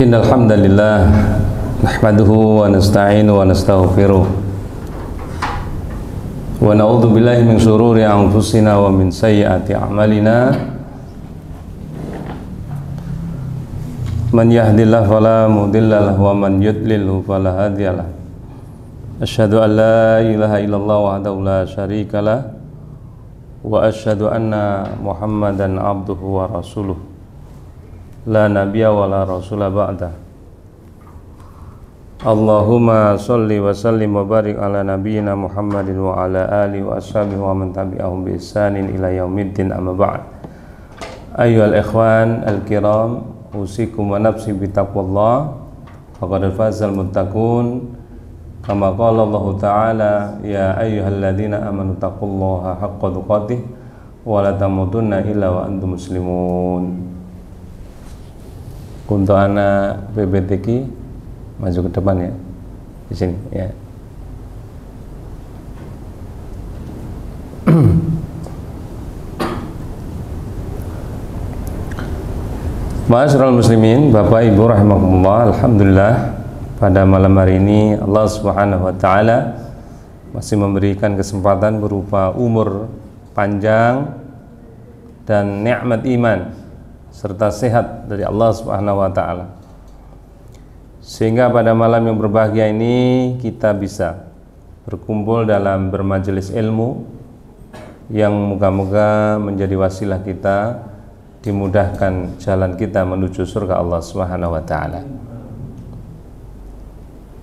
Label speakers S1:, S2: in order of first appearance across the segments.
S1: Innal hamdalillah nahmaduhu wa nasta'inuhu wa nastaghfiruh wa na'udzu billahi min shururi anfusina wa min sayyiati a'malina. Man yahdihillahu fala mudilla lahu wa man yudlilhu fala hadiyalah. Asyhadu an la ilaha illallah wahdahu la syarikalah wa asyhadu anna Muhammadan abduhu wa rasuluh. La nabiyya wa la rasula ba'da. Allahumma sholli wa sallim wa barik ala nabiyyina Muhammadin wa ala alihi wa ashabihi wa man tabi'ahum bi ihsanin ila yaumiddin, amma ba'd. Ayyuhal ikhwan al-kiram, usikum wa nafsi bi taqwallah faqad fazal muttaqun. Kama qala Allah Ta'ala, ya ayyuhalladzina amanu taqullaha haqqa tuqatih wa la tamutunna illa wa antum muslimun. Untuk anak PBTQ maju ke depan ya, di sini ya. Ma'asyiral muslimin, Bapak Ibu rahimakumullah, alhamdulillah pada malam hari ini Allah Subhanahu wa taala masih memberikan kesempatan berupa umur panjang dan nikmat iman serta sehat dari Allah Subhanahu wa taala, sehingga pada malam yang berbahagia ini kita bisa berkumpul dalam bermajelis ilmu yang moga-moga menjadi wasilah kita dimudahkan jalan kita menuju surga Allah Subhanahu wa taala.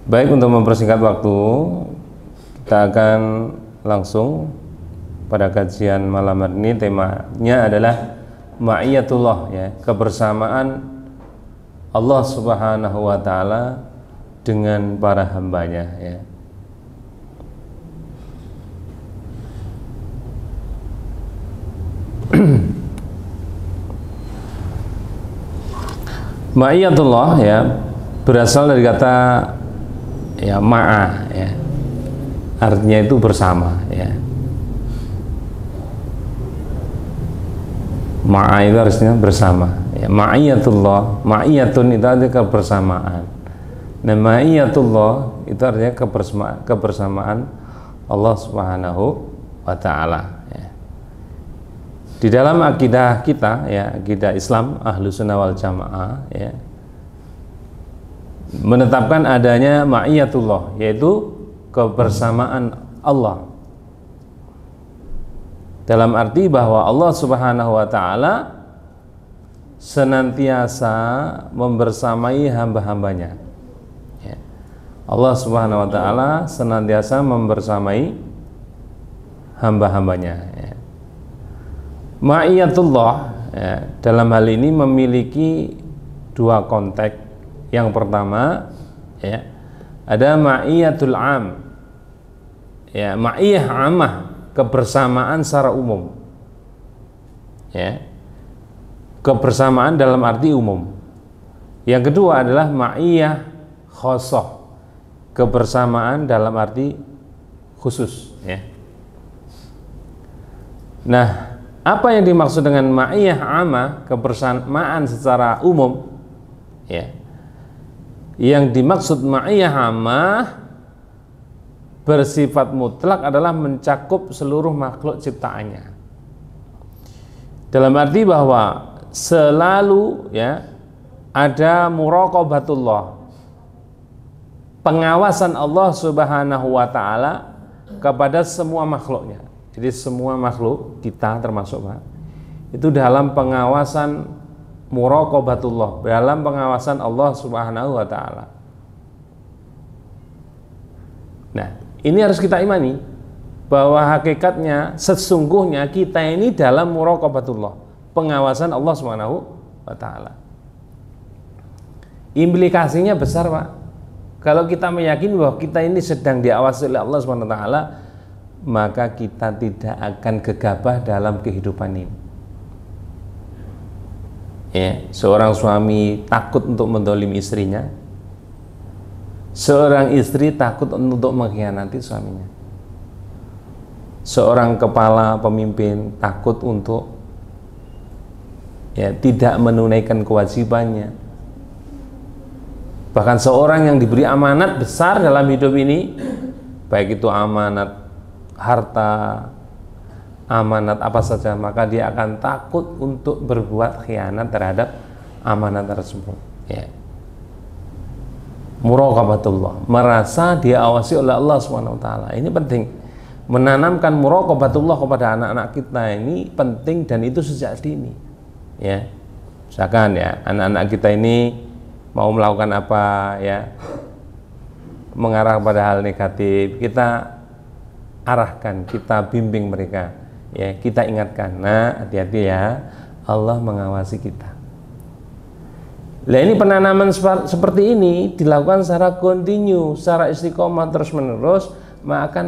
S1: Baik, untuk mempersingkat waktu, kita akan langsung pada kajian malam hari ini. Temanya adalah ma'iyatullah, ya, kebersamaan Allah Subhanahu wa taala dengan para hambanya, ya. Ma'iyatullah, ya, berasal dari kata ya ma'a, ya, artinya itu bersama, ya. Ma'a itu harusnya bersama, ya. Ma'iyatullah, ma'iyatun itu artinya kebersamaan. Nah, ma'iyatullah itu artinya kebersamaan Allah Subhanahu wa taala, ya. Di dalam akidah kita, ya, akidah Islam Ahlus Sunnah wal Jamaah, ya, menetapkan adanya ma'iyatullah, yaitu kebersamaan Allah, dalam arti bahwa Allah Subhanahu wa taala senantiasa membersamai hamba-hambanya, ya. Allah Subhanahu wa taala senantiasa membersamai hamba-hambanya, ya. Ma'iyatullah, ya, dalam hal ini memiliki dua konteks. Yang pertama, ya, ada ma'iyatul am, ya, ma'iyah amah, kebersamaan secara umum, ya, kebersamaan dalam arti umum. Yang kedua adalah ma'iyah khosoh, kebersamaan dalam arti khusus, ya. Nah, apa yang dimaksud dengan ma'iyah amah, kebersamaan secara umum, ya? Yang dimaksud ma'iyah amah bersifat mutlak adalah mencakup seluruh makhluk ciptaannya, dalam arti bahwa selalu, ya, ada muraqabatullah, pengawasan Allah Subhanahu wa taala kepada semua makhluknya. Jadi semua makhluk kita termasuk, Pak, itu dalam pengawasan muraqabatullah, dalam pengawasan Allah Subhanahu wa taala. Nah, ini harus kita imani bahwa hakikatnya sesungguhnya kita ini dalam muraqabatullah, pengawasan Allah Subhanahu wa taala. Implikasinya besar, Pak. Kalau kita meyakini bahwa kita ini sedang diawasi oleh Allah Subhanahu wa taala, maka kita tidak akan gegabah dalam kehidupan ini. Ya, seorang suami takut untuk mendolimi istrinya, seorang istri takut untuk mengkhianati suaminya, seorang kepala pemimpin takut untuk, ya, tidak menunaikan kewajibannya, Bahkan seorang yang diberi amanat besar dalam hidup ini, baik itu amanat harta, amanat apa saja, maka dia akan takut untuk berbuat khianat terhadap amanat tersebut. Ya. Muraqabatullah, merasa diawasi oleh Allah Subhanahu wa taala. Ini penting. Menanamkan muraqabatullah kepada anak-anak kita ini penting, dan itu sejak dini. Ya. Misalkan ya, anak-anak kita ini mau melakukan apa ya, mengarah pada hal negatif, kita arahkan, kita bimbing mereka. Ya, kita ingatkan, nah hati-hati ya, Allah mengawasi kita. Nah, ini penanaman seperti ini dilakukan secara kontinu, secara istiqomah terus menerus, maka akan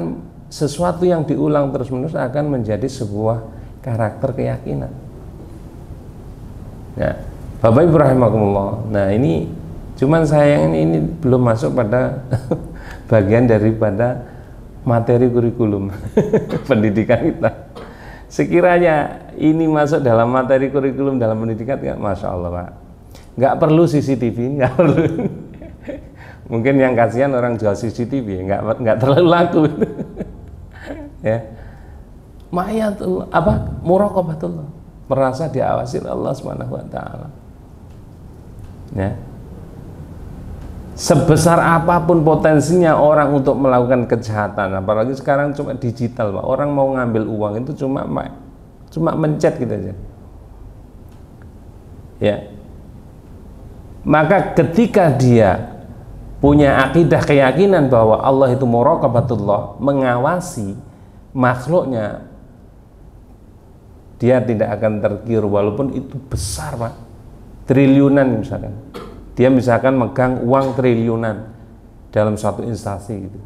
S1: sesuatu yang diulang terus menerus akan menjadi sebuah karakter keyakinan. Nah, Bapak Ibu rahimakumullah. Nah, ini cuman sayang ini belum masuk pada bagian daripada materi kurikulum pendidikan kita. Sekiranya ini masuk dalam materi kurikulum dalam pendidikan, ya, Masya Allah Pak, nggak perlu CCTV, nggak perlu. Mungkin yang kasihan orang jual CCTV, nggak terlalu laku. Ya, ma'iyatullah, muraqabatullah, merasa diawasi oleh Allah Subhanahu wa taala. Ya. Sebesar apapun potensinya orang untuk melakukan kejahatan, apalagi sekarang cuma digital, Pak. Orang mau ngambil uang itu cuma mencet gitu aja. Ya. Maka ketika dia punya akidah keyakinan bahwa Allah itu muraqabatullah, mengawasi makhluknya, dia tidak akan tergiur walaupun itu besar, Pak. Triliunan misalkan. Dia misalkan megang uang triliunan dalam suatu instansi gitu.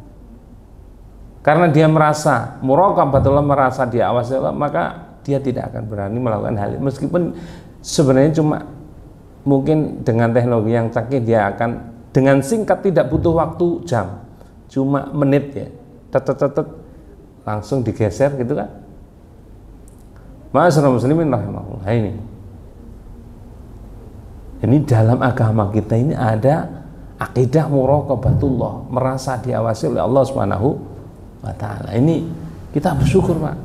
S1: Karena dia merasa muraqabatullah, merasa diawasi Allah, maka dia tidak akan berani melakukan hal itu. Meskipun sebenarnya cuma mungkin dengan teknologi yang canggih dia akan dengan singkat, tidak butuh waktu jam, cuma menit ya, tetet langsung digeser gitu kan. Ma'asyiral muslimin rahimahullah, ini dalam agama kita ini ada akidah muraqabatullah, merasa diawasi oleh Allah Subhanahu wa taala. Ini kita bersyukur, Pak.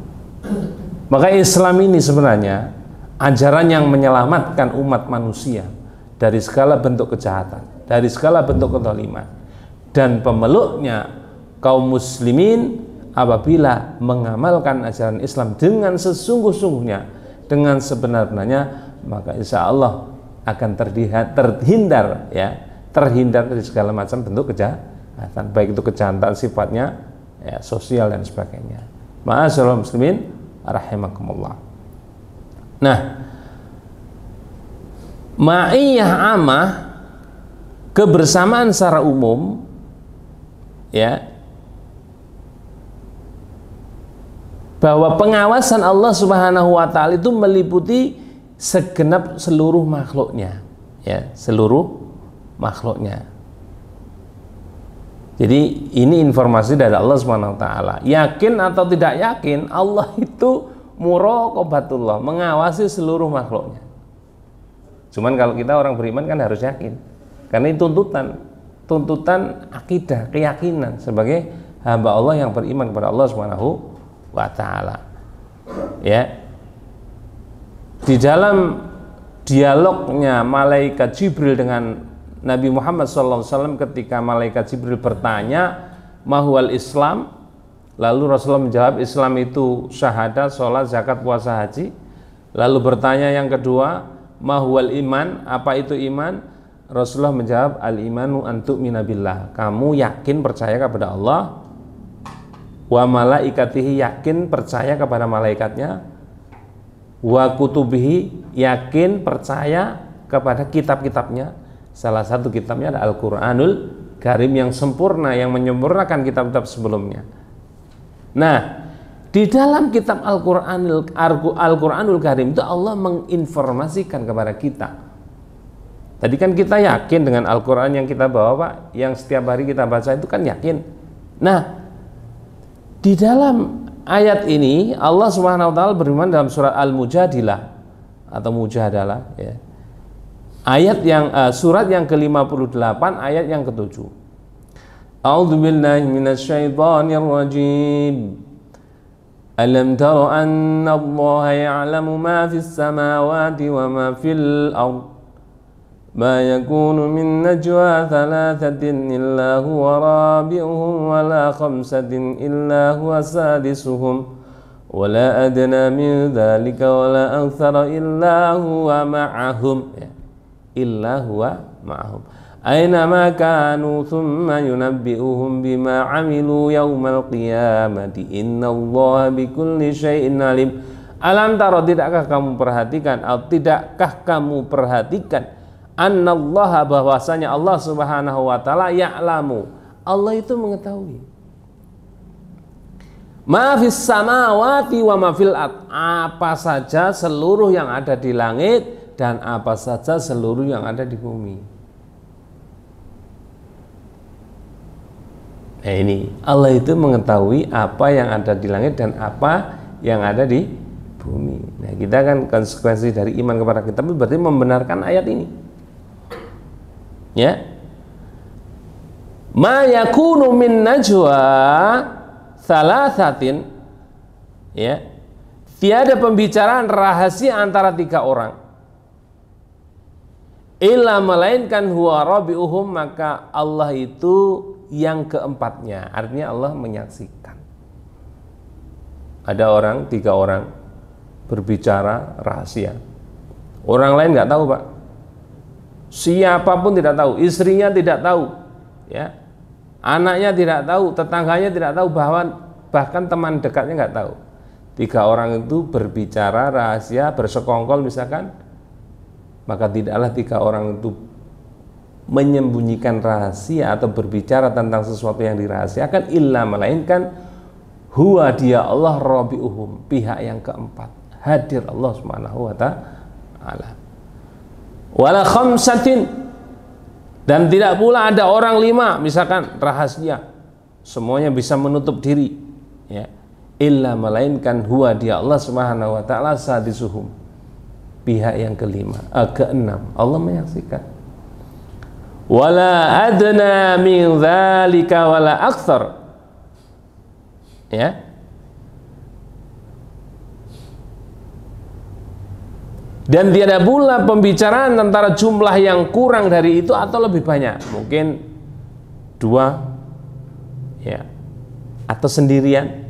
S1: Maka Islam ini sebenarnya ajaran yang menyelamatkan umat manusia dari segala bentuk kejahatan, dari segala bentuk kezaliman, dan pemeluknya kaum muslimin apabila mengamalkan ajaran Islam dengan sesungguh-sungguhnya, dengan sebenar-benarnya, maka insya Allah akan terhindar dari segala macam bentuk kejahatan, baik itu kejahatan sifatnya ya, sosial dan sebagainya. Ma'asyiral muslimin rahimakumullah. Nah, ma'iyah amah, kebersamaan secara umum, ya, bahwa pengawasan Allah Subhanahu wa taala itu meliputi segenap seluruh makhluknya, ya, seluruh makhluknya. Jadi ini informasi dari Allah Subhanahu wa taala. Yakin atau tidak yakin, Allah itu muraqabatullah, mengawasi seluruh makhluknya. Cuman kalau kita orang beriman kan harus yakin, karena ini tuntutan akidah, keyakinan sebagai hamba Allah yang beriman kepada Allah Subhanahu wa taala. Ya. Di dalam dialognya malaikat Jibril dengan Nabi Muhammad SAW, ketika malaikat Jibril bertanya mahwal Islam, lalu Rasulullah menjawab Islam itu syahadat, sholat, zakat, puasa, haji. Lalu bertanya yang kedua, mahwal iman, apa itu iman? Rasulullah menjawab al-imanu an tu'mina billah, kamu yakin percaya kepada Allah, wa malaikatihi, yakin percaya kepada malaikatnya, wa kutubihi, yakin percaya kepada kitab-kitabnya. Salah satu kitabnya ada Al-Quranul Karim yang sempurna, yang menyempurnakan kitab-kitab sebelumnya. Nah, di dalam kitab Al-Quranul Karim itu Allah menginformasikan kepada kita. Tadi kan kita yakin dengan Al-Quran yang kita bawa, Pak, yang setiap hari kita baca itu kan yakin. Nah, di dalam ayat ini Allah Subhanahu wa taala berfirman dalam surat Al-Mujadilah atau Mujadalah, ya. Ayat yang surat yang ke-58 ayat yang ke-7. A'udzubillahi minasyaitonir rajim. Alam tara anna Allah ya'lamu ma fis samawati wa ma fil ard. Ma yakunu min najwa thalathatin illa huwa rabi'uhum wa la khamsatin illa huwa sadisuhum wa la adna min dhalika wa la akthara illa huwa ma'ahum. Illa huwa ma'ahum aina ma kanu thumma yunabbi'uhum bima 'amilu yaumal qiyamati innallaha bikulli syai'in alim. Alam tara, tidakkah kamu perhatikan atau tidakkah kamu perhatikan annallaha, bahwasanya Allah Subhanahu wa taala ya'lamu, Allah itu mengetahui, ma fis samawati wa ma fil ard, apa saja seluruh yang ada di langit dan apa saja seluruh yang ada di bumi. Nah ini, Allah itu mengetahui apa yang ada di langit dan apa yang ada di bumi. Nah kita kan konsekuensi dari iman kepada kitab itu berarti membenarkan ayat ini. Ya. Ma yakunu min najwa thalathatin, ya. Tiada pembicaraan rahasia antara 3 orang. Illa melainkan huwa rabi'uhum, maka Allah itu yang keempatnya. Artinya Allah menyaksikan. Ada orang, 3 orang berbicara rahasia. Orang lain nggak tahu, Pak. Siapapun tidak tahu, istrinya tidak tahu, ya. Anaknya tidak tahu, tetangganya tidak tahu, bahkan teman dekatnya nggak tahu. 3 orang itu berbicara rahasia, bersekongkol misalkan, maka tidaklah 3 orang itu menyembunyikan rahasia atau berbicara tentang sesuatu yang dirahasiakan, illa melainkan huwa dia Allah rabi'uhum, pihak yang keempat, hadir Allah Subhanahu wa ta'ala. Wala khamsatin, dan tidak pula ada orang 5 misalkan rahasia, semuanya bisa menutup diri, ya. Illa melainkan huwa dia Allah Subhanahu wa ta'ala sadisuhum, pihak yang keenam, Allah menyaksikan. Wala adna min dzalika wala aktsar, ya. Dan tiada pula pembicaraan antara jumlah yang kurang dari itu atau lebih banyak, mungkin 2, ya, atau sendirian,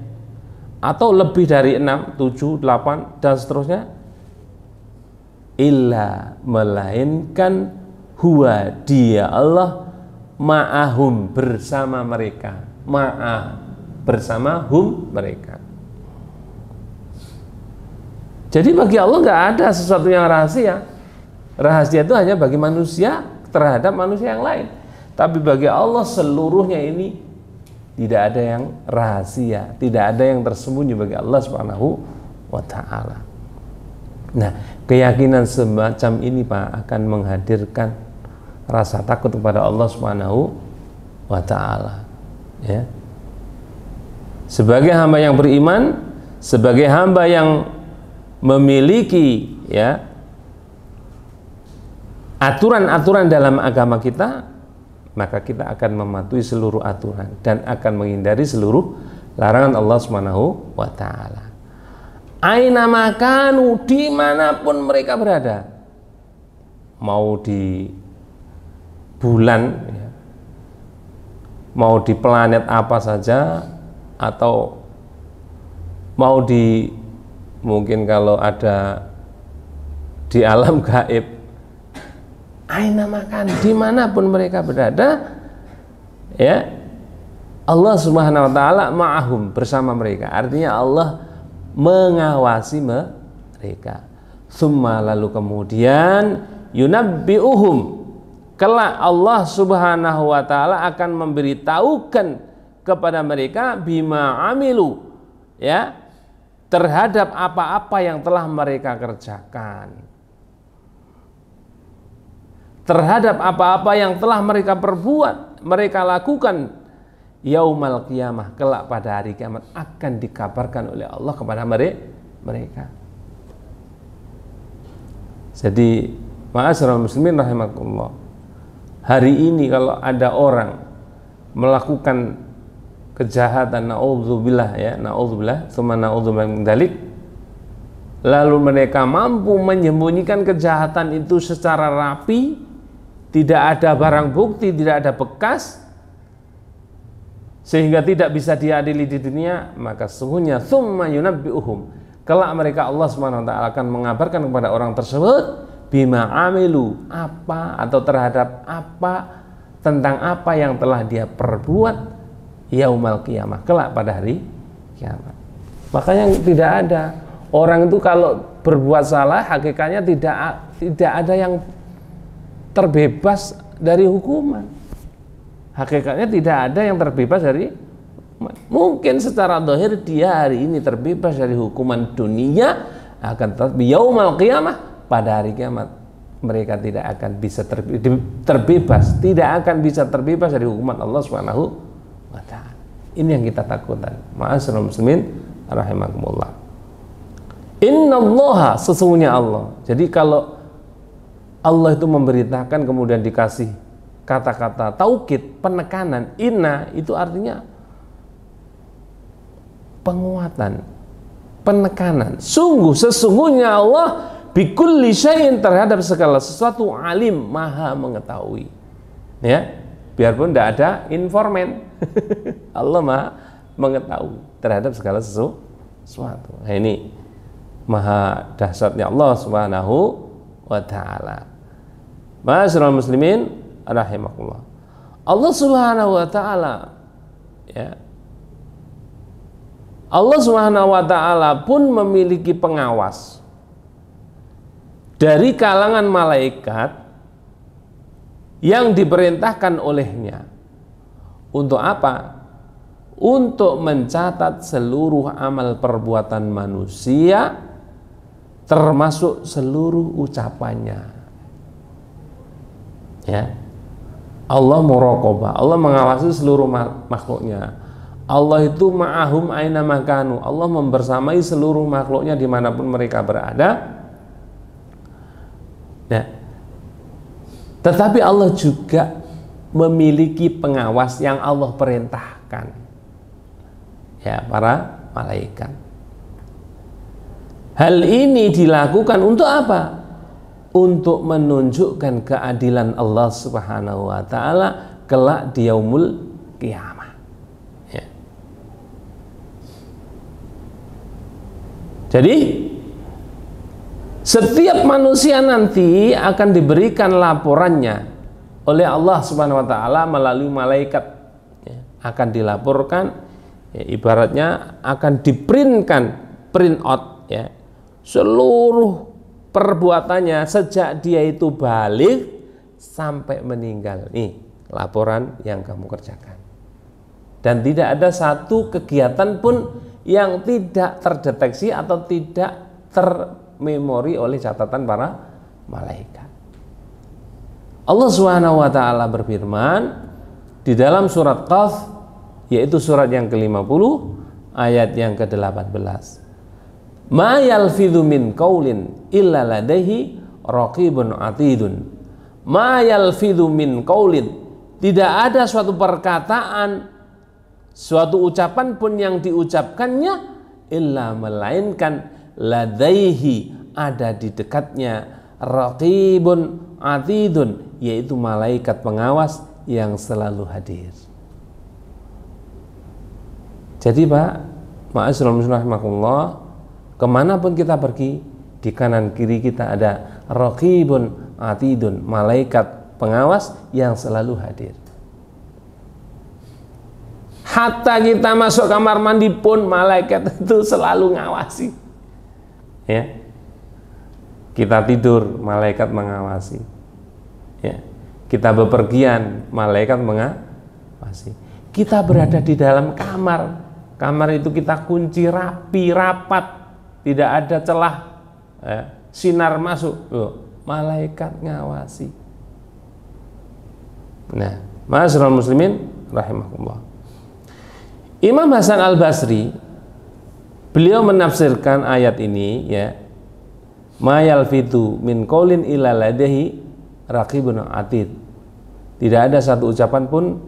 S1: atau lebih dari 6, 7, 8 dan seterusnya. Illa melainkan huwa dia Allah ma'ahum, bersama mereka, bersama mereka. Jadi bagi Allah nggak ada sesuatu yang rahasia. Rahasia itu hanya bagi manusia terhadap manusia yang lain. Tapi bagi Allah seluruhnya ini tidak ada yang rahasia, tidak ada yang tersembunyi bagi Allah Subhanahu wa ta'ala. Nah, keyakinan semacam ini, Pak, akan menghadirkan rasa takut kepada Allah Subhanahu wa ta'ala, ya. Sebagai hamba yang beriman, sebagai hamba yang memiliki, ya, aturan-aturan dalam agama kita, maka kita akan mematuhi seluruh aturan dan akan menghindari seluruh larangan Allah Subhanahu wa ta'ala. Aina makanu, dimanapun mereka berada, mau di bulan, ya, mau di planet apa saja, atau mau di, mungkin kalau ada di alam gaib, aina makan, dimanapun mereka berada, ya, Allah Subhanahu wa ta'ala ma'ahum, bersama mereka. Artinya Allah mengawasi mereka. Summa, lalu kemudian yunabbi'uhum, kelak Allah Subhanahu wa ta'ala akan memberitahukan kepada mereka bima amilu, ya, terhadap apa-apa yang telah mereka kerjakan, terhadap apa-apa yang telah mereka perbuat, mereka lakukan. Yaumal qiyamah, kelak pada hari kiamat akan dikabarkan oleh Allah kepada mereka. Jadi Ma'asyiral muslimin rahimakumullah. Hari ini kalau ada orang melakukan kejahatan, naudzubillah ya, naudzubillah, tsumma naudzubillah min dzalik, lalu mereka mampu menyembunyikan kejahatan itu secara rapi, tidak ada barang bukti, tidak ada bekas, sehingga tidak bisa diadili di dunia, maka sesungguhnya tsumma yunabbi'uhum, kelak mereka Allah Subhanahu wa taala akan mengabarkan kepada orang tersebut bima amilu, apa atau terhadap apa, tentang apa yang telah dia perbuat yaumal qiyamah, kelak pada hari kiamat. Makanya tidak ada orang itu kalau berbuat salah hakikatnya tidak ada yang terbebas dari hukuman. Hakikatnya tidak ada yang terbebas dari hukuman. Mungkin secara zahir dia hari ini terbebas dari hukuman dunia, akan tetapi yaumal qiyamah, pada hari kiamat mereka tidak akan bisa terbebas, tidak akan bisa terbebas dari hukuman Allah Subhanahu wa taala. Ini yang kita takutkan. Ma'asyiral muslimin rahimakumullah. Innallaha, sesungguhnya Allah. Jadi kalau Allah itu memberitakan kemudian dikasih kata-kata taukid, penekanan, inna, itu artinya penguatan, penekanan. Sungguh, sesungguhnya Allah bikulli syai'in, terhadap segala sesuatu, alim, maha mengetahui. Ya, biarpun tidak ada informan, Allah maha mengetahui terhadap segala sesuatu. Nah, ini maha dahsyatnya Allah Subhanahu wa taala. Ma'asyiral muslimin rahimakumullah. Allah Subhanahu wa taala, ya, Allah Subhanahu wa taala pun memiliki pengawas dari kalangan malaikat yang diperintahkan olehnya. Untuk apa? Untuk mencatat seluruh amal perbuatan manusia, termasuk seluruh ucapannya. Ya, Allah muraqabah, Allah mengawasi seluruh makhluknya. Allah itu ma'ahum aina makanu, Allah membersamai seluruh makhluknya dimanapun mereka berada. Nah, tetapi Allah juga memiliki pengawas yang Allah perintahkan, ya, para malaikat. Hal ini dilakukan untuk apa? Untuk menunjukkan keadilan Allah Subhanahu wa taala kelak di yaumul qiyamah. Ya. Jadi setiap manusia nanti akan diberikan laporannya oleh Allah Subhanahu wa taala melalui malaikat, ya, akan dilaporkan, ya, ibaratnya akan diprintkan, print out, ya, seluruh perbuatannya sejak dia itu balik sampai meninggal. Nih laporan yang kamu kerjakan, dan tidak ada satu kegiatan pun yang tidak terdeteksi atau tidak termemori oleh catatan para malaikat. Allah Subhanahu wa taala berfirman di dalam surat Qaf, yaitu surat yang ke-50 ayat yang ke-18. Ma yalfidhu min qaulin illa ladaihi raqibun atidun. Ma yalfidhu min qaulin, tidak ada suatu perkataan, suatu ucapan pun yang diucapkannya illa, melainkan ladaihi, ada di dekatnya, raqibun atidun, yaitu malaikat pengawas yang selalu hadir. Jadi Pak, ma'asyiral muslimin rahimakumullah, kemanapun kita pergi, di kanan kiri kita ada raqibun atidun, malaikat pengawas yang selalu hadir. Hatta kita masuk kamar mandi pun malaikat itu selalu ngawasi. Ya, kita tidur, malaikat mengawasi. Ya, kita bepergian, malaikat mengawasi. Kita berada di dalam kamar, kamar itu kita kunci rapi, rapat, tidak ada celah, ya, sinar masuk. Loh, malaikat ngawasi. Nah, ma'asyiral muslimin rahimakumullah. Imam Hasan Al-Basri, beliau menafsirkan ayat ini, ya, ma yalfitu min qaulin illa ladaihi raqibun atid. Tidak ada satu ucapan pun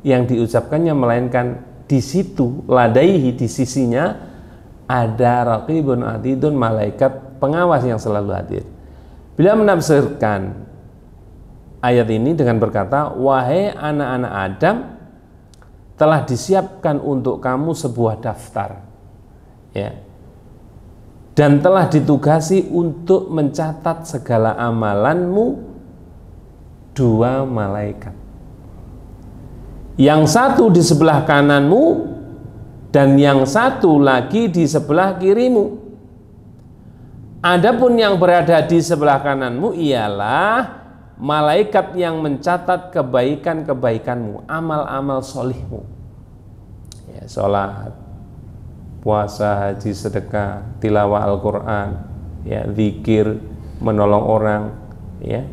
S1: yang diucapkannya melainkan di situ ladaihi, di sisinya ada raqibun atidun, malaikat pengawas yang selalu hadir. Beliau menafsirkan ayat ini dengan berkata, wahai anak-anak Adam, telah disiapkan untuk kamu sebuah daftar, ya, dan telah ditugasi untuk mencatat segala amalanmu dua malaikat, yang satu di sebelah kananmu dan yang satu lagi di sebelah kirimu. Adapun yang berada di sebelah kananmu ialah malaikat yang mencatat kebaikan-kebaikanmu, amal-amal solihmu, ya, sholat, puasa, haji, sedekah, tilawah Al-Quran, ya, zikir, menolong orang, ya,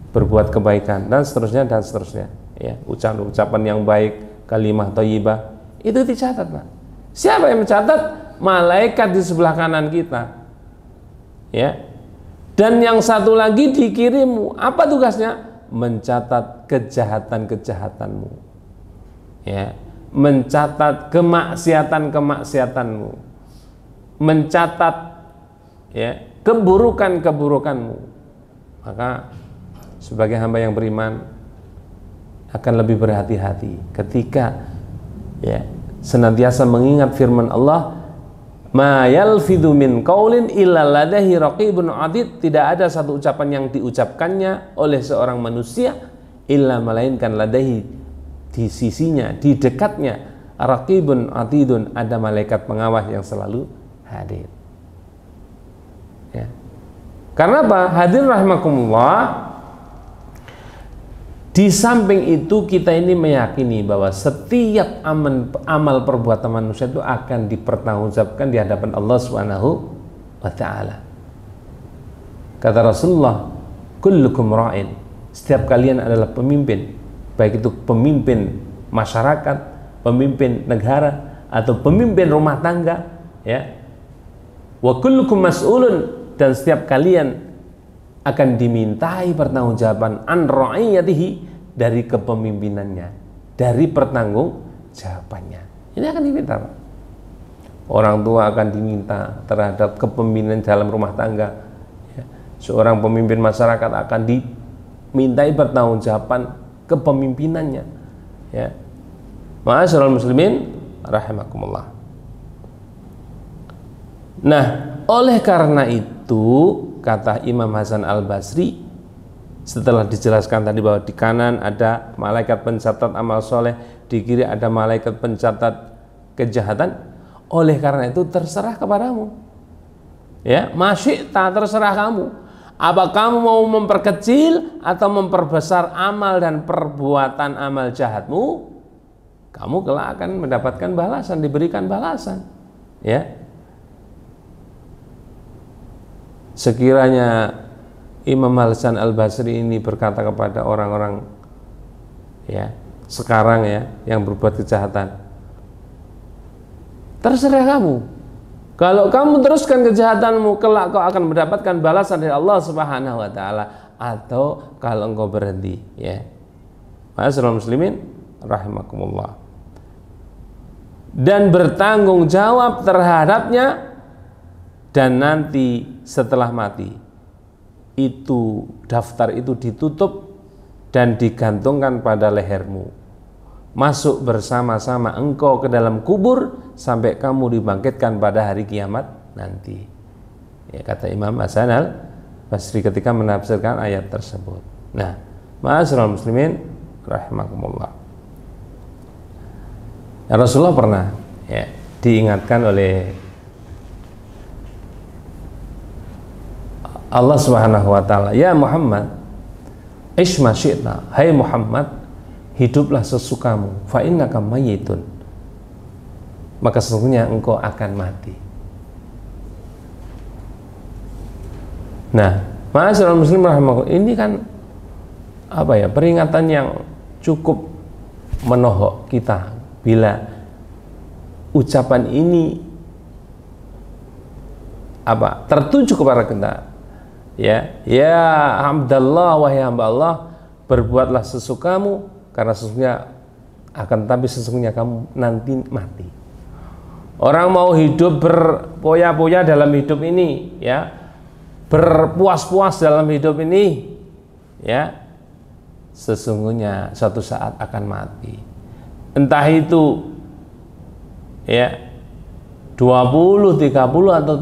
S1: berbuat kebaikan, dan seterusnya, ya, ucapan yang baik, kalimah thayyibah, itu dicatat, Pak. Siapa yang mencatat? Malaikat di sebelah kanan kita, ya. Dan yang satu lagi di kirimu, apa tugasnya? Mencatat kejahatan-kejahatanmu, ya, mencatat kemaksiatan-kemaksiatanmu, mencatat, ya, keburukan-keburukanmu. Maka sebagai hamba yang beriman akan lebih berhati-hati ketika, ya, senantiasa mengingat firman Allah, ma yalfidhu min qaulin illa ladaihi raqibun atid. Tidak ada satu ucapan yang diucapkannya oleh seorang manusia illa melainkan ladaihi, di sisinya, di dekatnya, raqibun atidun, ada malaikat pengawas yang selalu hadir, ya. Karena apa? Hadir rahimakumullah. Di samping itu kita ini meyakini bahwa setiap amal perbuatan manusia itu akan dipertanggungjawabkan di hadapan Allah Subhanahu wa ta'ala. Kata Rasulullah, kullukum ra'in, setiap kalian adalah pemimpin, baik itu pemimpin masyarakat, pemimpin negara, atau pemimpin rumah tangga, ya. Wa kullukum mas'ulun, dan setiap kalian akan dimintai pertanggungjawaban an ra'iyatihi, dari kepemimpinannya, dari pertanggungjawabannya. Ini akan diminta, Pak. Orang tua akan diminta terhadap kepemimpinan dalam rumah tangga, ya. Seorang pemimpin masyarakat akan dimintai pertanggungjawaban kepemimpinannya, ya. Ma'asyiral muslimin rahimakumullah. Nah, oleh karena itu kata Imam Hasan Al-Basri, setelah dijelaskan tadi bahwa di kanan ada malaikat pencatat amal soleh, di kiri ada malaikat pencatat kejahatan, oleh karena itu terserah kepadamu, ya, masyi'ta, terserah kamu. Apa kamu mau memperkecil atau memperbesar amal dan perbuatan amal jahatmu? Kamu kelak akan mendapatkan balasan, diberikan balasan, ya. Sekiranya Imam Hasan Al-Basri ini berkata kepada orang-orang, ya, sekarang, ya, yang berbuat kejahatan, terserah kamu. Kalau kamu teruskan kejahatanmu, kelak kau akan mendapatkan balasan dari Allah Subhanahu wa ta'ala, atau kalau engkau berhenti, ya. Ma'asyiral muslimin rahimakumullah, dan bertanggung jawab terhadapnya. Dan nanti setelah mati itu daftar itu ditutup dan digantungkan pada lehermu. Masuk bersama-sama engkau ke dalam kubur sampai kamu dibangkitkan pada hari kiamat nanti, ya, kata Imam Hasan Al-Basri ketika menafsirkan ayat tersebut. Nah, ma'asyiral muslimin rahimakumullah, ya, Rasulullah pernah, ya, diingatkan oleh Allah Subhanahu wa ta'ala, ya Muhammad, ish ma syi'ta, hai Muhammad, hiduplah sesukamu, fa innaka mayyitun, maka sesungguhnya engkau akan mati. Nah, ma'asyiral muslimin rahimakumullah, ini kan apa, ya, peringatan yang cukup menohok kita bila ucapan ini apa tertuju kepada kita, Ya, ya hamdallah, wahai hamba Allah, berbuatlah sesukamu, karena sesungguhnya akan, tapi sesungguhnya kamu nanti mati. Orang mau hidup berpoya-poya dalam hidup ini, ya, berpuas-puas dalam hidup ini, ya, sesungguhnya suatu saat akan mati. Entah itu ya 20, 30 atau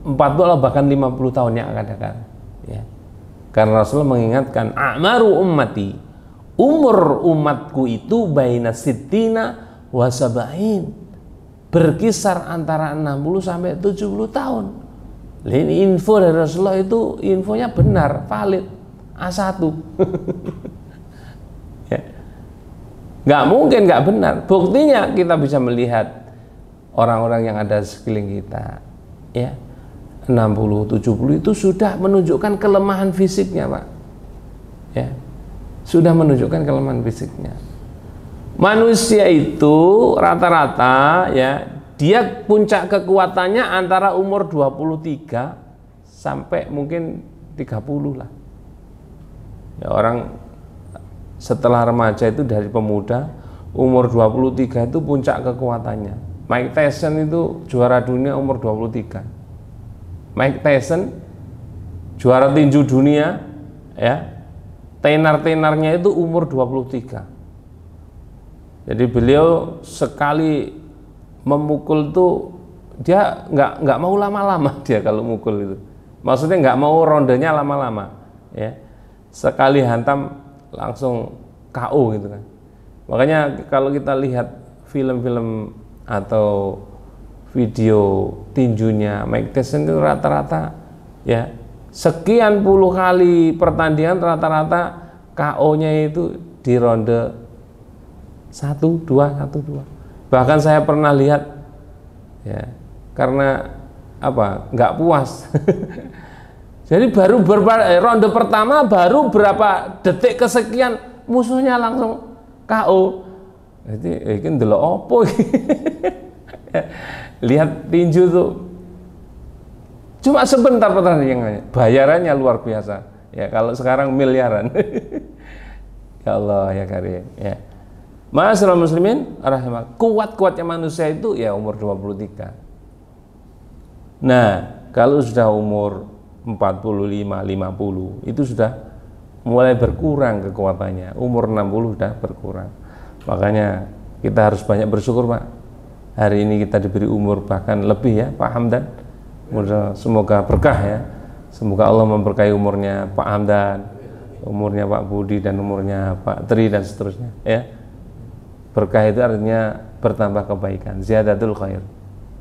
S1: 40 bahkan 50 tahun yang akan datang, ya. Karena Rasulullah mengingatkan, a'maru ummati, umur umatku itu baina sittina wa sab'in, berkisar antara 60 sampai 70 tahun. Ini info dari Rasulullah, itu infonya benar, valid, A1. Ya. Nggak mungkin nggak benar. Buktinya kita bisa melihat orang-orang yang ada di sekeliling kita, ya, 60, 70 itu sudah menunjukkan kelemahan fisiknya, Pak. Ya, sudah menunjukkan kelemahan fisiknya. Manusia itu rata-rata, ya, dia puncak kekuatannya antara umur 23 sampai mungkin 30 lah. Ya, orang setelah remaja itu dari pemuda, umur 23 itu puncak kekuatannya. Mike Tyson itu juara dunia umur 23. Mike Tyson juara tinju dunia, ya, tenar-tenarnya itu umur 23. Jadi beliau sekali memukul tuh dia nggak mau lama-lama dia kalau mukul itu. Maksudnya nggak mau rondenya lama-lama, ya. Sekali hantam langsung KO gitu kan. Makanya kalau kita lihat film-film atau video tinjunya Mike Tyson itu rata-rata, ya, sekian puluh kali pertandingan rata-rata KO-nya itu di ronde 1-2, 1-2. Bahkan saya pernah lihat, ya, karena apa? Nggak puas. Jadi baru ronde pertama baru berapa detik kesekian musuhnya langsung KO. Jadi ini ndelok opo. Lihat tinju tuh cuma sebentar pertandingannya, bayarannya luar biasa, ya. Kalau sekarang miliaran. Ya Allah ya Karim, ya. Ma'asyiral muslimin rahimah, kuat-kuatnya manusia itu ya umur 23. Nah, kalau sudah umur 45, 50 itu sudah mulai berkurang kekuatannya. Umur 60 sudah berkurang. Makanya kita harus banyak bersyukur, Pak. Hari ini kita diberi umur bahkan lebih, ya Pak Hamdan. Semoga berkah, ya. Semoga Allah memberkahi umurnya Pak Hamdan, umurnya Pak Budi, dan umurnya Pak Tri, dan seterusnya, ya. Berkah itu artinya bertambah kebaikan, ziyadatul khair,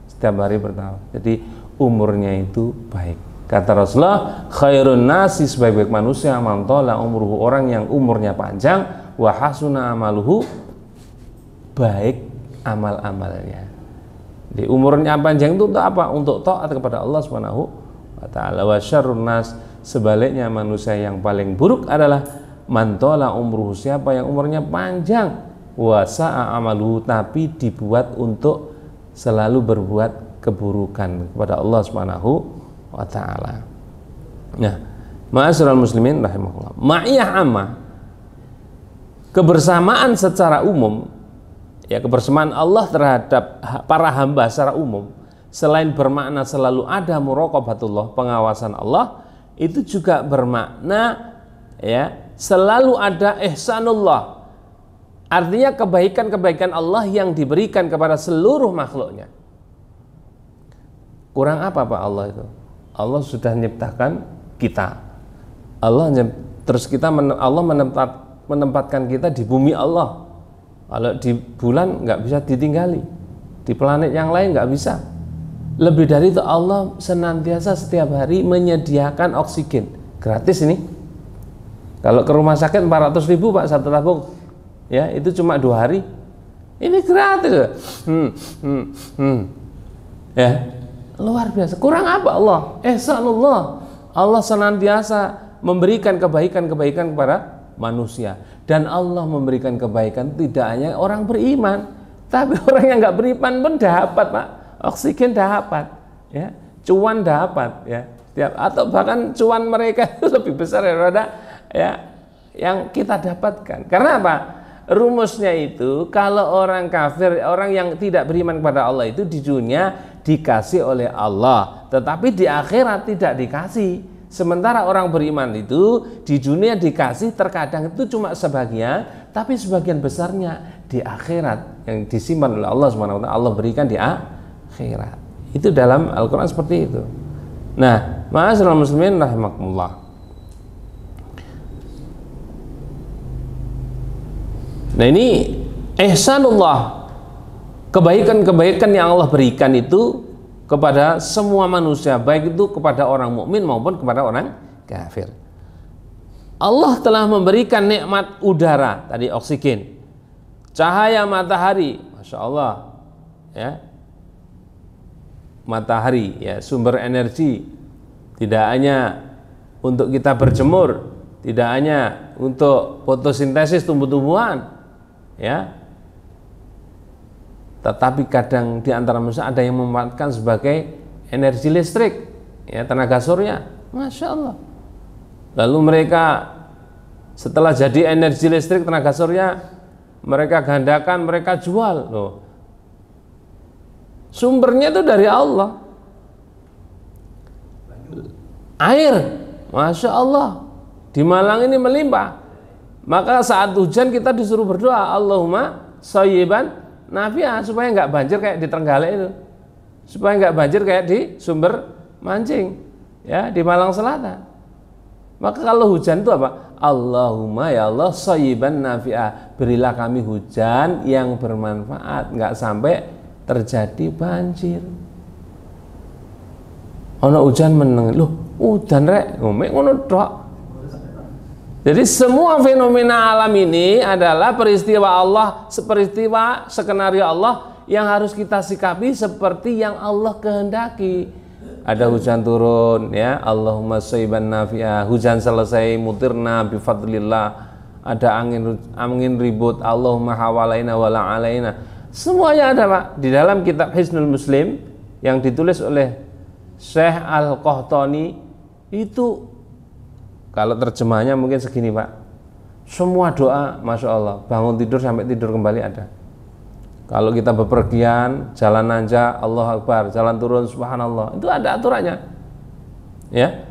S1: setiap hari bertambah. Jadi umurnya itu baik. Kata Rasulullah, khairun nasi, sebaik-baik manusia, man tala umruhu, orang yang umurnya panjang, wa hasuna amaluhu, baik amal-amalnya. Di umurnya panjang itu untuk apa? Untuk taat kepada Allah Subhanahu wa taala. Wa syarrun nas, sebaliknya manusia yang paling buruk adalah man tala umruhu, siapa yang umurnya panjang, wa sa'a amaluhu, tapi dibuat untuk selalu berbuat keburukan kepada Allah Subhanahu wa taala. Nah, ma'asyiral muslimin rahimahullah, ma'iyah amma, kebersamaan secara umum, ya, kebersamaan Allah terhadap para hamba secara umum, selain bermakna selalu ada muraqabatullah, pengawasan Allah, itu juga bermakna, ya, selalu ada ihsanullah, artinya kebaikan-kebaikan Allah yang diberikan kepada seluruh makhluknya. Kurang apa Pak Allah itu? Allah sudah menciptakan kita, terus kita Allah menempatkan kita di bumi Allah. Kalau di bulan nggak bisa ditinggali, di planet yang lain nggak bisa. Lebih dari itu, Allah senantiasa setiap hari menyediakan oksigen gratis ini. Kalau ke rumah sakit 400.000 Pak satu tabung, ya, itu cuma 2 hari. Ini gratis. Ya, luar biasa. Kurang apa Allah? Ihsanullah. Allah senantiasa memberikan kebaikan-kebaikan kepada manusia. Dan Allah memberikan kebaikan tidak hanya orang beriman, tapi orang yang nggak beriman pun dapat, Pak. Oksigen dapat, ya, cuan dapat, ya.
S2: atau bahkan cuan mereka itu lebih besar daripada ya yang kita dapatkan. Karena apa? Rumusnya itu kalau orang kafir, orang yang tidak beriman kepada Allah itu di dunia dikasih oleh Allah, tetapi di akhirat tidak dikasih. Sementara orang beriman itu di dunia dikasih, terkadang itu cuma sebagian, tapi sebagian besarnya di akhirat yang disimpan oleh Allah SWT, Allah berikan di akhirat. Itu dalam Al-Quran seperti itu. Nah, ma'asyiral muslimin rahimakumullah. Nah, ini ihsanullah, kebaikan-kebaikan yang Allah berikan itu kepada semua manusia, baik itu kepada orang mukmin maupun kepada orang kafir. Allah telah memberikan nikmat udara, tadi oksigen, cahaya matahari, masya Allah, ya, matahari, ya, sumber energi, tidak hanya untuk kita berjemur, tidak hanya untuk fotosintesis tumbuh-tumbuhan, ya, tetapi kadang di antara manusia ada yang memanfaatkan sebagai energi listrik, ya, tenaga surya, masya Allah. Lalu mereka setelah jadi energi listrik tenaga surya, mereka gandakan, mereka jual, loh. Sumbernya itu dari Allah. Air, masya Allah, di Malang ini melimpah. Maka saat hujan kita disuruh berdoa, Allahumma shayyiban nafi'ah, supaya nggak banjir kayak di Trenggalek itu, supaya nggak banjir kayak di Sumber Mancing, ya, di Malang Selatan. Maka kalau hujan itu apa? Allahumma ya Allah shayyiban nafi'ah, berilah kami hujan yang bermanfaat, nggak sampai terjadi banjir. Ono hujan meneng, loh hujan rek, ngomong ngono tok. Jadi semua fenomena alam ini adalah peristiwa Allah, peristiwa skenario Allah yang harus kita sikapi seperti yang Allah kehendaki. Ada hujan turun, ya, Allahumma shayyiban nafi'ah, hujan selesai, mutirna bifadlillah. Ada angin ribut, Allahumma hawalaina wala alaina. Semuanya ada, Pak, di dalam kitab Hisnul Muslim yang ditulis oleh Syekh Al-Qahtani. Itu kalau terjemahnya mungkin segini, Pak, semua doa, masya Allah, bangun tidur sampai tidur kembali ada. Kalau kita bepergian, jalan nanjak, Allah Akbar, jalan turun, subhanallah, itu ada aturannya, ya.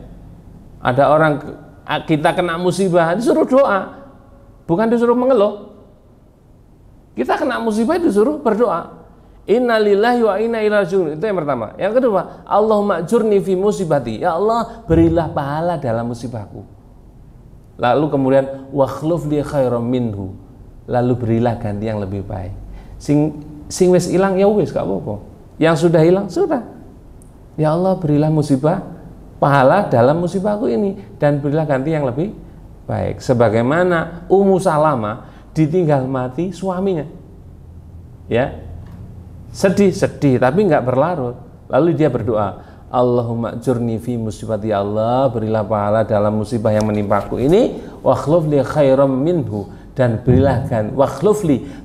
S2: Ada orang kita kena musibah, disuruh doa, bukan disuruh mengeluh. Kita kena musibah disuruh berdoa. Innalillahi wa inna ilaihi raji'un. Itu yang pertama. Yang kedua, Allahumma ajurni fi musibati. Ya Allah, berilah pahala dalam musibahku. Lalu kemudian wakhluf li khairam minhu. Lalu berilah ganti yang lebih baik. Sing wis ilang ya wis gak apa-apa. Yang sudah hilang sudah. Ya Allah, berilah musibah pahala dalam musibahku ini dan berilah ganti yang lebih baik. Sebagaimana Ummu Salamah ditinggal mati suaminya, ya, sedih tapi nggak berlarut. Lalu dia berdoa, Allahumma ajurni fi musibati, ya Allah, berilah pahala dalam musibah yang menimpaku ini, wakhluf li khairam minhu, dan berilah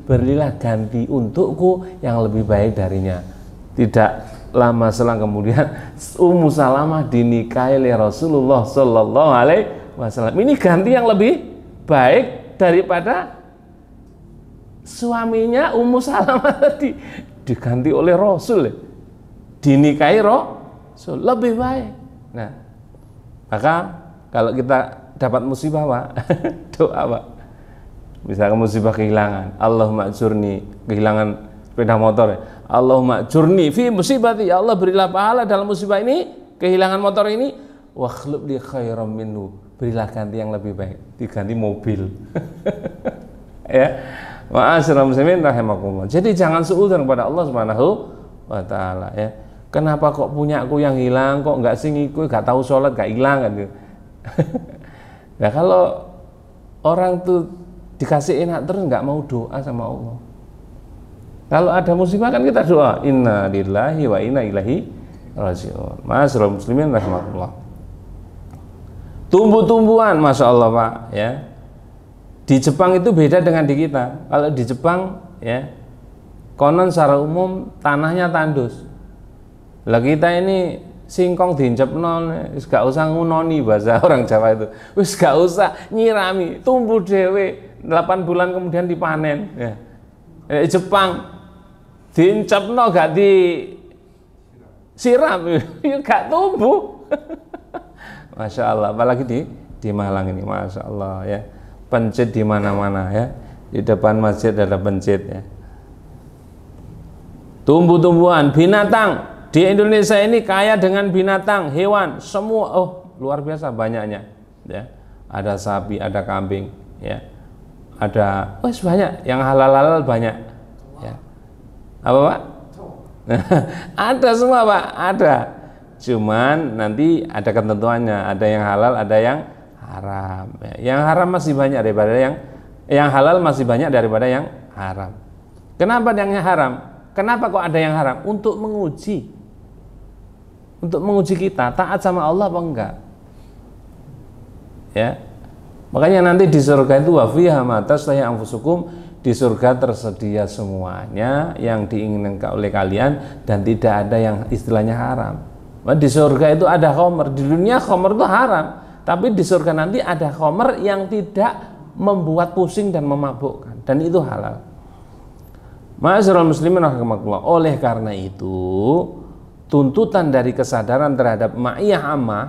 S2: berilah ganti untukku yang lebih baik darinya. Tidak lama selang kemudian Ummu Salamah dinikahi oleh Rasulullah Sallallahu Alaihi Wasallam. Ini ganti yang lebih baik daripada suaminya Ummu Salamah tadi, diganti oleh Rasul, dinikahi Rasul, lebih baik. Nah, maka kalau kita dapat musibah, Pak, doa, Pak. Misalkan musibah kehilangan, Allahumma ajurni, kehilangan sepeda motor, ya, Allahumma ajurni fi musibati, ya Allah, berilah pahala dalam musibah ini, kehilangan motor ini, wakhlub li khairam minhu, berilah ganti yang lebih baik, diganti mobil. Ya. Ma'asyiral muslimin rahimakumullah. Jadi jangan suudzon kepada Allah Subhanahu wa taala, ya. Kenapa kok punya aku yang hilang, kok enggak sing iku, enggak tahu sholat, enggak hilang kan gitu. Nah, kalau orang tuh dikasih enak terus enggak mau doa sama Allah. Kalau ada musibah kan kita doa, inna lillahi wa inna ilaihi raji'un. Ma'asyiral muslimin rahimakumullah. Tumbuh-tumbuhan, masya Allah, Pak, ya. Di Jepang itu beda dengan di kita. Kalau di Jepang, ya, konon secara umum tanahnya tandus. Lah kita ini singkong diincepno wis gak usah ngunoni, bahasa orang Jawa itu. Wis gak usah nyirami, tumbuh dhewe 8 bulan kemudian dipanen ya. Jepang diincepno gak disiram ya gak tumbuh. Masya Allah, apalagi di Malang ini, Masya Allah ya, pencit di mana-mana ya, di depan masjid ada pencit ya. Tumbuh-tumbuhan, binatang di Indonesia ini kaya dengan binatang, hewan, semua, oh luar biasa banyaknya ya. Ada sapi, ada kambing ya, ada banyak yang halal banyak ya. Apa Pak? Ada semua Pak, ada. Cuman nanti ada ketentuannya, ada yang halal, ada yang haram. Yang haram masih banyak daripada yang halal masih banyak daripada yang haram. Kenapa yang haram? Kenapa kok ada yang haram? Untuk menguji kita taat sama Allah apa enggak. Ya. Makanya nanti di surga itu wa fiha ma tashtahi anfusukum, di surga tersedia semuanya yang diinginkan oleh kalian dan tidak ada yang istilahnya haram. Di surga itu ada khamr, di dunia khamr itu haram, tapi di surga nanti ada khamr yang tidak membuat pusing dan memabukkan, dan itu halal. Ma'asyiral muslimin rahimakumullah. Oleh karena itu, tuntutan dari kesadaran terhadap ma'iyah ammah,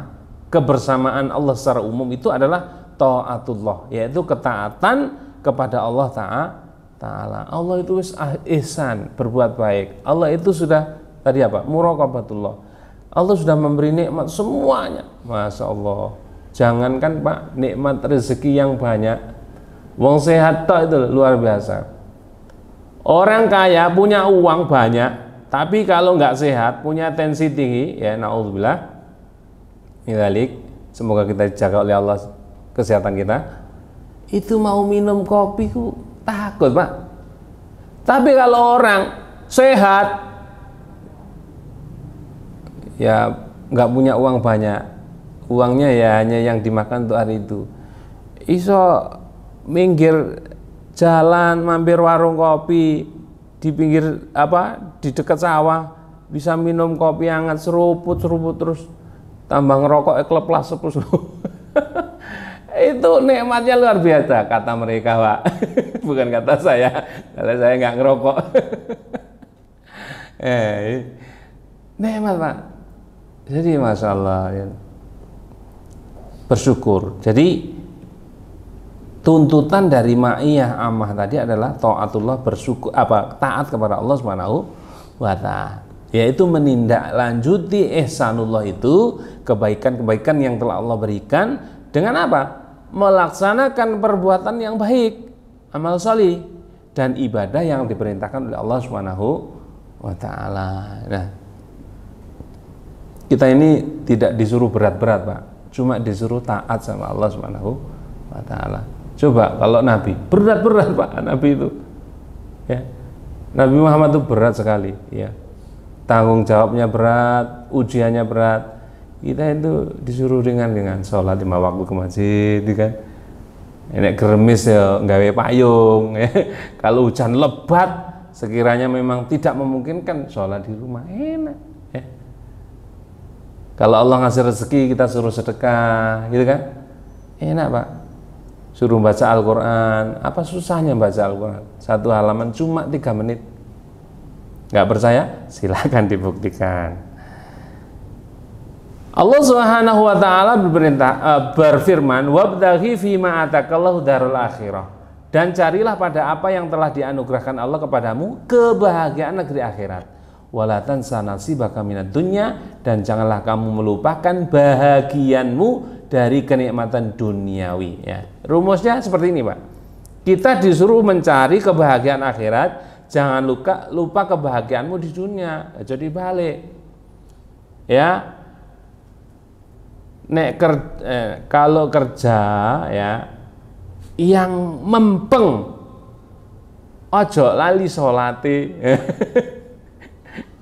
S2: kebersamaan Allah secara umum itu adalah ta'atullah, yaitu ketaatan kepada Allah Ta'ala. Allah itu ihsan, berbuat baik. Allah itu sudah tadi apa? Muraqabatullah. Allah sudah memberi nikmat semuanya. Masya Allah. Jangankan Pak, nikmat rezeki yang banyak, wong sehat tok itu luar biasa. Orang kaya punya uang banyak, tapi kalau nggak sehat, punya tensi tinggi, ya naudzubillah. Mindzalik, semoga kita dijaga oleh Allah kesehatan kita. Itu mau minum kopi ku takut Pak. Tapi kalau orang sehat, ya nggak punya uang banyak, uangnya ya hanya yang dimakan untuk hari itu, iso minggir jalan mampir warung kopi di pinggir di dekat sawah, bisa minum kopi hangat seruput terus tambah ngerokok kleplas terus. Itu nikmatnya luar biasa kata mereka Pak. Bukan kata saya, kalau saya nggak ngerokok. Nikmat Pak. Jadi Masya Allah ya. Bersyukur. Jadi tuntutan dari ma'iyah ammah tadi adalah taatullah, bersyukur taat kepada Allah Subhanahu wa ta'ala, yaitu menindaklanjuti ihsanullah itu, kebaikan-kebaikan yang telah Allah berikan dengan apa? Melaksanakan perbuatan yang baik, amal sholih dan ibadah yang diperintahkan oleh Allah Subhanahu wa ta'ala. Nah, kita ini tidak disuruh berat-berat Pak, cuma disuruh taat sama Allah Subhanahu wa ta'ala. Coba kalau Nabi berat-berat Pak, Nabi itu ya, Nabi Muhammad itu berat sekali ya, tanggung jawabnya berat, ujiannya berat. Kita itu disuruh ringan-ringan, sholat 5 waktu ke masjid kan, enek geremis ya nggawe payung ya. Kalau hujan lebat sekiranya memang tidak memungkinkan, sholat di rumah enak ya. Kalau Allah ngasih rezeki kita suruh sedekah gitu kan, enak Pak. Suruh baca Al-Quran, apa susahnya baca Al-Quran? 1 halaman cuma 3 menit. Nggak percaya? Silakan dibuktikan. Allah Subhanahu wa ta'ala berfirman, wabtaghi fima atakallahu darul akhirah, dan carilah pada apa yang telah dianugerahkan Allah kepadamu kebahagiaan negeri akhirat. Wala tansa nasibaka minad dunya, dan janganlah kamu melupakan bahagianmu dari kenikmatan duniawi ya. Rumusnya seperti ini Pak. Kita disuruh mencari kebahagiaan akhirat, jangan lupa kebahagiaanmu di dunia. Jadi balik ya. Kalau kerja ya yang mempeng, ojo lali sholati.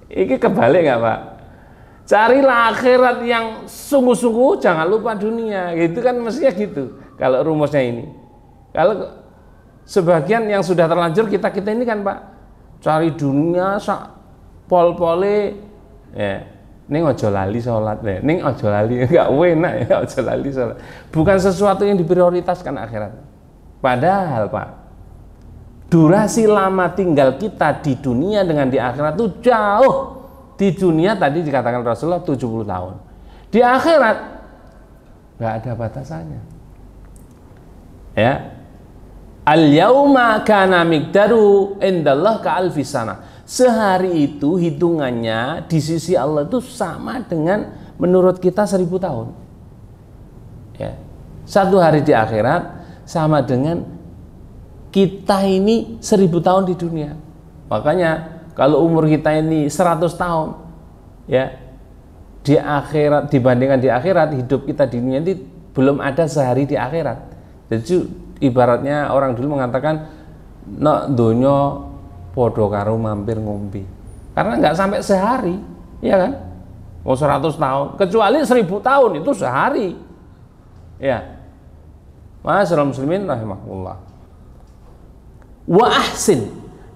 S2: Ini kebalik nggak Pak? Carilah akhirat yang sungguh-sungguh, jangan lupa dunia. Gitu kan mestinya gitu. Kalau rumusnya ini. Kalau sebagian yang sudah terlanjur kita ini kan Pak, cari dunia sak pol-pole ya. Ning ojo lali sholat deh. Ning ojo lali enggak enak ya ojo lali sholat. Bukan sesuatu yang diprioritaskan akhirat. Padahal Pak, durasi lama tinggal kita di dunia dengan di akhirat itu jauh. Di dunia tadi dikatakan Rasulullah 70 tahun. Di akhirat enggak ada batasannya. Ya. Al-yauma kana miqdaru indallah ka alfi sana. Sehari itu hitungannya di sisi Allah itu sama dengan menurut kita 1000 tahun. Ya. Satu hari di akhirat sama dengan kita ini 1000 tahun di dunia. Makanya kalau umur kita ini 100 tahun, ya, di akhirat dibandingkan di akhirat, hidup kita di dunia ini belum ada sehari di akhirat. Jadi ibaratnya orang dulu mengatakan nak donya podo karo mampir ngombe, karena nggak sampai sehari, ya kan? Mau 100 tahun, kecuali 1000 tahun itu sehari, ya. Ma'asyiral muslimin rahimakumullah. Wa ahsin,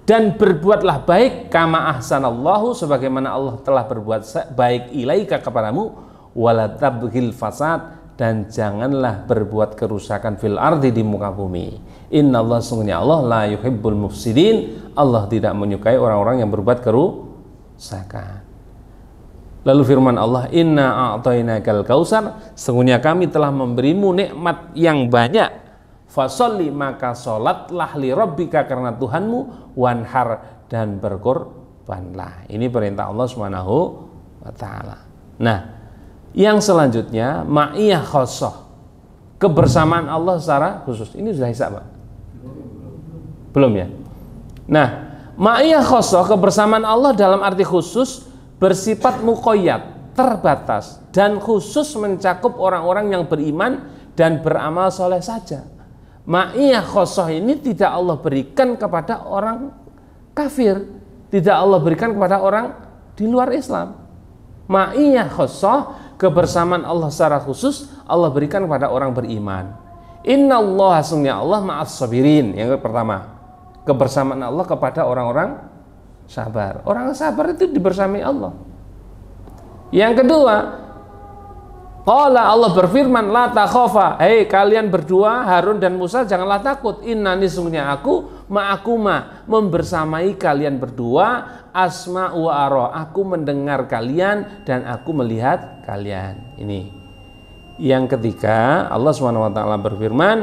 S2: dan berbuatlah baik kama ahsanallahu, sebagaimana Allah telah berbuat baik ilaika kepadamu, wala tabghil fasad, dan janganlah berbuat kerusakan fil ardi, di muka bumi. Innallaha, sungguhnya Allah, la yuhibbul mufsidin, Allah tidak menyukai orang-orang yang berbuat kerusakan. Lalu firman Allah, inna a'tainakal kausar, sesungguhnya kami telah memberimu nikmat yang banyak. Fasolli, maka sholatlah li rabbika, karena Tuhanmu, wanhar, dan berkorbanlah. Ini perintah Allah Subhanahu wa ta'ala. Nah, yang selanjutnya ma'iyah khosoh, kebersamaan Allah secara khusus. Ini sudah hisab, Pak? Belum ya? Nah, ma'iyah khosoh, kebersamaan Allah dalam arti khusus, bersifat muqayyad, terbatas, dan khusus mencakup orang-orang yang beriman dan beramal soleh saja. Ma'iyah khosoh ini tidak Allah berikan kepada orang kafir, tidak Allah berikan kepada orang di luar Islam. Ma'iyah khosoh, kebersamaan Allah secara khusus, Allah berikan kepada orang beriman. Innallaha, sungguhnya Allah, ma'as sabirin. Yang pertama, kebersamaan Allah kepada orang-orang sabar. Orang sabar itu dibersamai Allah. Yang kedua, qala, Allah berfirman, la takhafa, hei kalian berdua Harun dan Musa, janganlah takut. Innani, sungguhnya aku, ma'akuma, membersamai kalian berdua, asma wa ara, aku mendengar kalian dan aku melihat kalian. Ini yang ketiga, Allah SWT berfirman,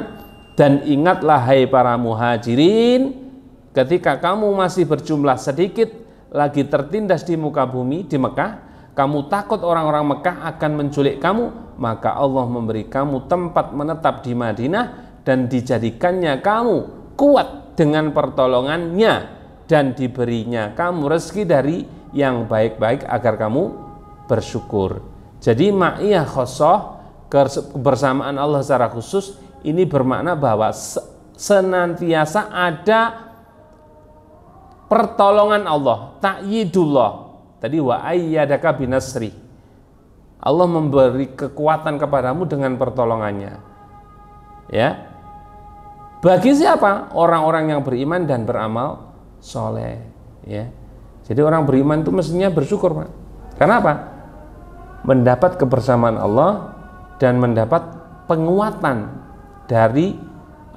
S2: dan ingatlah hai para muhajirin, ketika kamu masih berjumlah sedikit, lagi tertindas di muka bumi, di Mekah, kamu takut orang-orang Mekah akan menculik kamu, maka Allah memberi kamu tempat menetap di Madinah, dan dijadikannya kamu kuat dengan pertolongannya, dan diberinya kamu rezeki dari yang baik-baik agar kamu bersyukur. Jadi ma'iyah khosoh, kebersamaan Allah secara khusus, ini bermakna bahwa senantiasa ada pertolongan Allah, ta'yidullah. Tadi wa ayyadaka binasri, Allah memberi kekuatan kepadamu dengan pertolongannya. Ya. Bagi siapa? Orang-orang yang beriman dan beramal soleh. Ya. Jadi orang beriman itu mestinya bersyukur, Pak. Karena apa? Mendapat kebersamaan Allah dan mendapat penguatan dari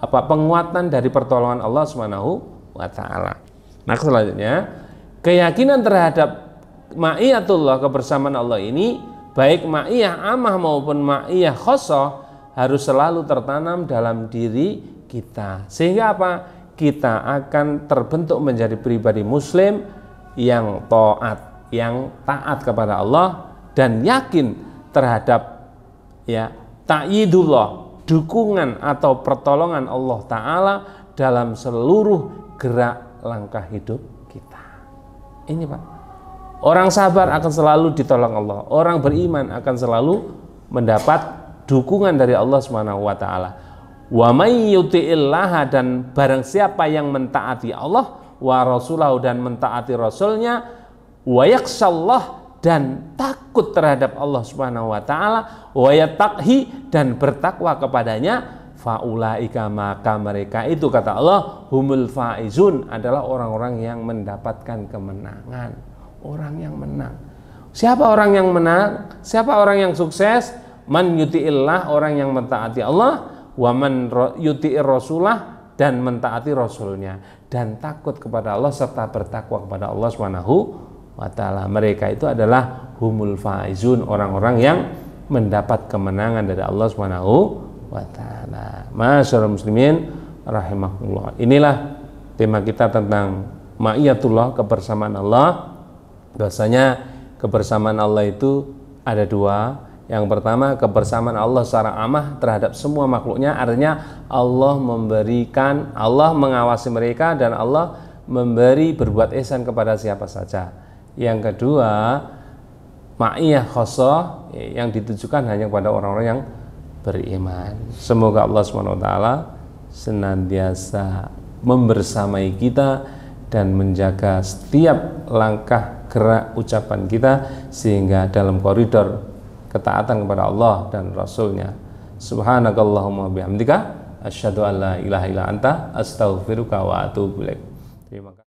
S2: penguatan dari pertolongan Allah Subhanahu wa ta'ala. Nah, selanjutnya, keyakinan terhadap ma'iyatullah, kebersamaan Allah ini, baik ma'iyah amah maupun ma'iyah khosoh, harus selalu tertanam dalam diri kita. Sehingga apa? Kita akan terbentuk menjadi pribadi muslim yang taat, kepada Allah, dan yakin terhadap ta'yidullah, dukungan atau pertolongan Allah Ta'ala dalam seluruh gerak langkah hidup kita. Ini, Pak, orang sabar akan selalu ditolong Allah, orang beriman akan selalu mendapat dukungan dari Allah Subhanahu wa ta'ala. Wa may yuti'illaha, dan barang siapa yang mentaati Allah, wa rasulahu, dan mentaati rasulnya, wa yakhshallah, dan takut terhadap Allah Subhanahu wa ta'ala, wa yattaqhi, dan bertakwa kepadanya, faulaika, maka mereka itu, kata Allah, humul faizun, adalah orang-orang yang mendapatkan kemenangan, orang yang menang. Siapa orang yang menang? Siapa orang yang sukses? Man yuti'illah, orang yang mentaati Allah, wa man yuti'ir rasulah, dan mentaati rasulnya, dan takut kepada Allah serta bertakwa kepada Allah Subhanahu wa ta'ala. Mereka itu adalah humul faizun, orang-orang yang mendapat kemenangan dari Allah Subhanahu wa ta'ala. Masyaallah muslimin rahimahullah. Inilah tema kita tentang ma'iyatullah, kebersamaan Allah. Bahwasanya kebersamaan Allah itu ada dua. Yang pertama, kebersamaan Allah secara amah terhadap semua makhluknya, artinya Allah memberikan, Allah mengawasi mereka, dan Allah memberi berbuat ihsan kepada siapa saja. Yang kedua, ma'iyah khosoh, yang ditujukan hanya kepada orang-orang yang beriman. Semoga Allah SWT senantiasa membersamai kita dan menjaga setiap langkah gerak ucapan kita, sehingga dalam koridor ketaatan kepada Allah dan Rasulnya. Subhanakallahumma bihamdika asyhadu an la ilaha illa anta astaghfiruka wa atubu ilaik. Terima kasih.